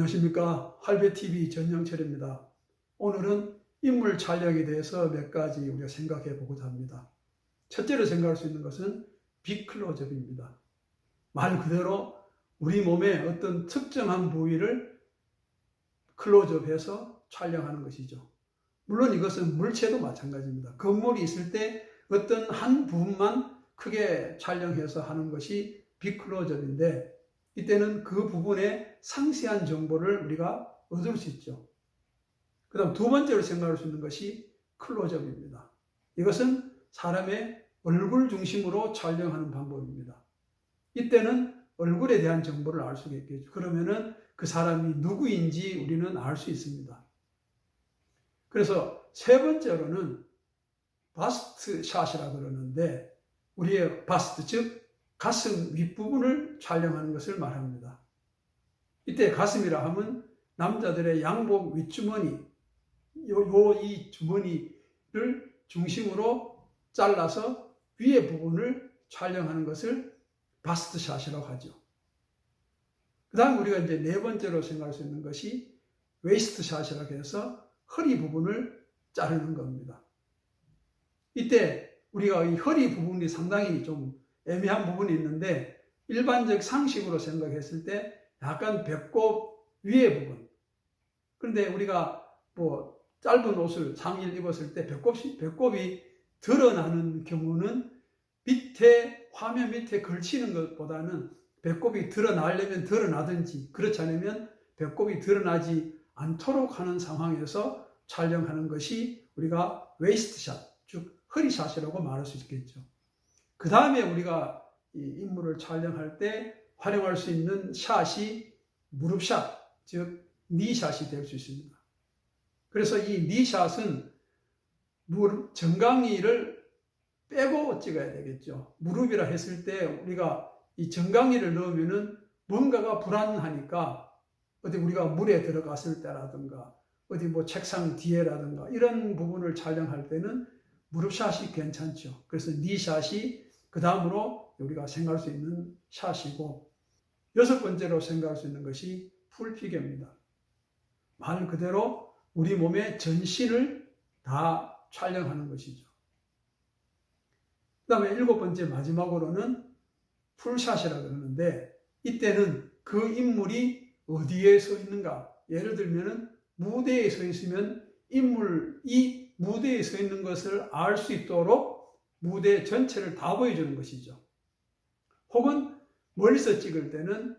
안녕하십니까. 할배TV 전영철입니다. 오늘은 인물 촬영에 대해서 몇 가지 우리가 생각해 보고자 합니다. 첫째로 생각할 수 있는 것은 빅클로즈업입니다. 말 그대로 우리 몸의 어떤 특정한 부위를 클로즈업해서 촬영하는 것이죠. 물론 이것은 물체도 마찬가지입니다. 건물이 있을 때 어떤 한 부분만 크게 촬영해서 하는 것이 빅클로즈업인데, 이때는 그 부분의 상세한 정보를 우리가 얻을 수 있죠. 그 다음 두 번째로 생각할 수 있는 것이 클로즈업입니다. 이것은 사람의 얼굴 중심으로 촬영하는 방법입니다. 이때는 얼굴에 대한 정보를 알 수가 있겠죠. 그러면은 그 사람이 누구인지 우리는 알 수 있습니다. 그래서 세 번째로는 바스트 샷이라고 그러는데, 우리의 바스트, 즉 가슴 윗부분을 촬영하는 것을 말합니다. 이때 가슴이라 하면 남자들의 양복 윗주머니, 이 주머니를 중심으로 잘라서 위의 부분을 촬영하는 것을 바스트 샷이라고 하죠. 그 다음 우리가 이제 네 번째로 생각할 수 있는 것이 웨이스트 샷이라고 해서 허리 부분을 자르는 겁니다. 이때 우리가 이 허리 부분이 상당히 좀 애매한 부분이 있는데, 일반적 상식으로 생각했을 때 약간 배꼽 위의 부분. 그런데 우리가 뭐 짧은 옷을 상의를 입었을 때 배꼽이 드러나는 경우는 밑에, 화면 밑에 걸치는 것보다는 배꼽이 드러나려면 드러나든지, 그렇지 않으면 배꼽이 드러나지 않도록 하는 상황에서 촬영하는 것이 우리가 웨이스트 샷, 즉 허리샷이라고 말할 수 있겠죠. 그 다음에 우리가 이 인물을 촬영할 때 활용할 수 있는 샷이 무릎샷, 즉 니샷이 될 수 있습니다. 그래서 이 니샷은 무릎 정강이를 빼고 찍어야 되겠죠. 무릎이라 했을 때 우리가 이 정강이를 넣으면은 뭔가가 불안하니까, 어디 우리가 물에 들어갔을 때라든가 어디 뭐 책상 뒤에라든가 이런 부분을 촬영할 때는 무릎샷이 괜찮죠. 그래서 니샷이 그 다음으로 우리가 생각할 수 있는 샷이고, 여섯 번째로 생각할 수 있는 것이 풀피겨입니다. 말 그대로 우리 몸의 전신을 다 촬영하는 것이죠. 그 다음에 일곱 번째 마지막으로는 풀샷이라고 그러는데, 이때는 그 인물이 어디에 서 있는가. 예를 들면은 무대에 서 있으면 인물이 무대에 서 있는 것을 알 수 있도록 무대 전체를 다 보여주는 것이죠. 혹은 멀리서 찍을 때는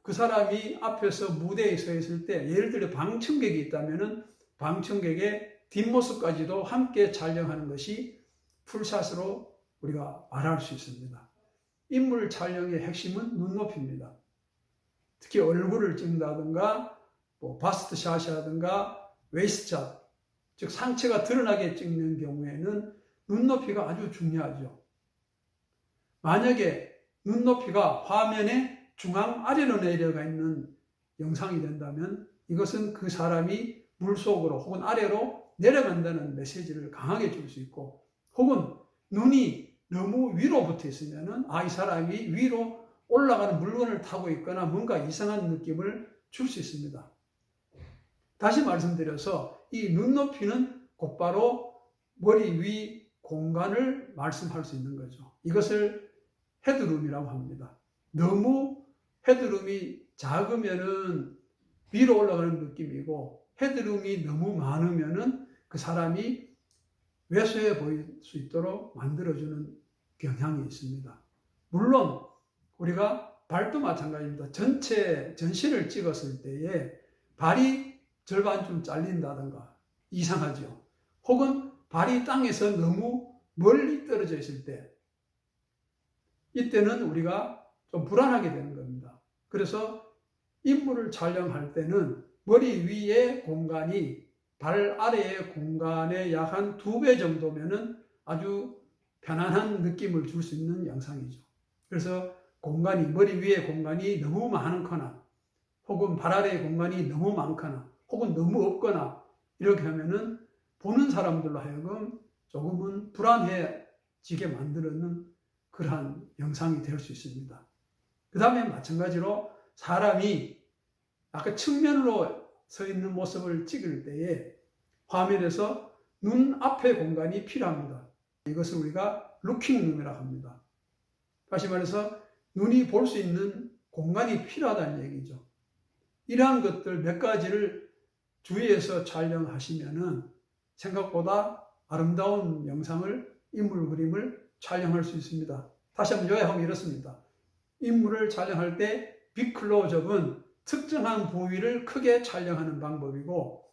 그 사람이 앞에서 무대에 서 있을 때, 예를 들어 방청객이 있다면은 방청객의 뒷모습까지도 함께 촬영하는 것이 풀샷으로 우리가 말할 수 있습니다. 인물 촬영의 핵심은 눈높이입니다. 특히 얼굴을 찍는다든가 뭐 바스트 샷이라든가 웨이스트 샷, 즉 상체가 드러나게 찍는 경우에는 눈높이가 아주 중요하죠. 만약에 눈높이가 화면의 중앙 아래로 내려가 있는 영상이 된다면 이것은 그 사람이 물속으로 혹은 아래로 내려간다는 메시지를 강하게 줄 수 있고, 혹은 눈이 너무 위로 붙어 있으면 이 사람이 위로 올라가는 물건을 타고 있거나 뭔가 이상한 느낌을 줄 수 있습니다. 다시 말씀드려서 이 눈높이는 곧바로 머리 위 공간을 말씀할 수 있는 거죠. 이것을 헤드룸이라고 합니다. 너무 헤드룸이 작으면은 위로 올라가는 느낌이고, 헤드룸이 너무 많으면은 그 사람이 왜소해 보일 수 있도록 만들어주는 경향이 있습니다. 물론 우리가 발도 마찬가지입니다. 전체 전신을 찍었을 때에 발이 절반쯤 잘린다든가 이상하죠. 혹은 발이 땅에서 너무 멀리 떨어져 있을 때, 이때는 우리가 좀 불안하게 되는 겁니다. 그래서 인물을 촬영할 때는 머리 위의 공간이 발 아래의 공간의 약 한 2배 정도면은 아주 편안한 느낌을 줄 수 있는 영상이죠. 그래서 머리 위의 공간이 너무 많거나, 혹은 발 아래의 공간이 너무 많거나, 혹은 너무 없거나, 이렇게 하면은 보는 사람들로 하여금 조금은 불안해지게 만드는 그러한 영상이 될 수 있습니다. 그 다음에 마찬가지로 사람이 아까 측면으로 서 있는 모습을 찍을 때에 화면에서 눈 앞의 공간이 필요합니다. 이것을 우리가 루킹룸이라고 합니다. 다시 말해서 눈이 볼 수 있는 공간이 필요하다는 얘기죠. 이러한 것들 몇 가지를 주의해서 촬영하시면은 생각보다 아름다운 영상을, 인물 그림을 촬영할 수 있습니다. 다시 한번 요약하면 이렇습니다. 인물을 촬영할 때 빅클로즈업은 특정한 부위를 크게 촬영하는 방법이고,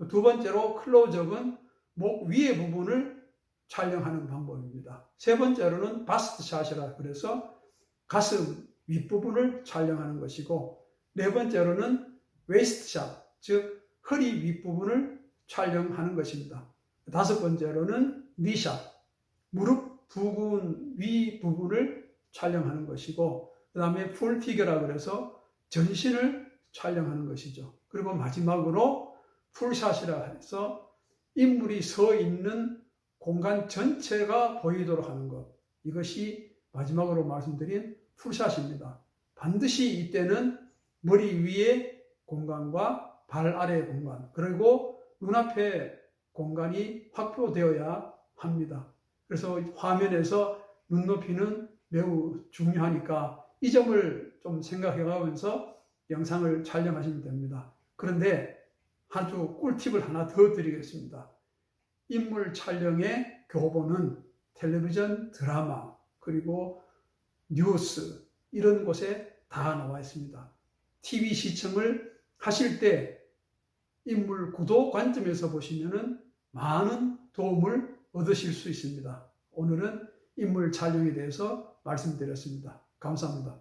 두 번째로 클로즈업은 목 위의 부분을 촬영하는 방법입니다. 세 번째로는 바스트샷이라 그래서 가슴 윗부분을 촬영하는 것이고, 네 번째로는 웨이스트샷, 즉 허리 윗부분을 촬영하는 것입니다. 다섯 번째로는 니샷, 무릎 부근 위 부분을 촬영하는 것이고, 그 다음에 풀피겨라 그래서 전신을 촬영하는 것이죠. 그리고 마지막으로 풀샷이라 해서 인물이 서 있는 공간 전체가 보이도록 하는 것, 이것이 마지막으로 말씀드린 풀샷입니다. 반드시 이때는 머리 위의 공간과 발 아래의 공간, 그리고 눈앞의 공간이 확보되어야 합니다. 그래서 화면에서 눈높이는 매우 중요하니까 이 점을 좀 생각해 가면서 영상을 촬영하시면 됩니다. 그런데 아주 꿀팁을 하나 더 드리겠습니다. 인물 촬영의 교본은 텔레비전, 드라마, 그리고 뉴스 이런 곳에 다 나와 있습니다. TV 시청을 하실 때 인물 구도 관점에서 보시면은 많은 도움을 얻으실 수 있습니다. 오늘은 인물 촬영에 대해서 말씀드렸습니다. 감사합니다.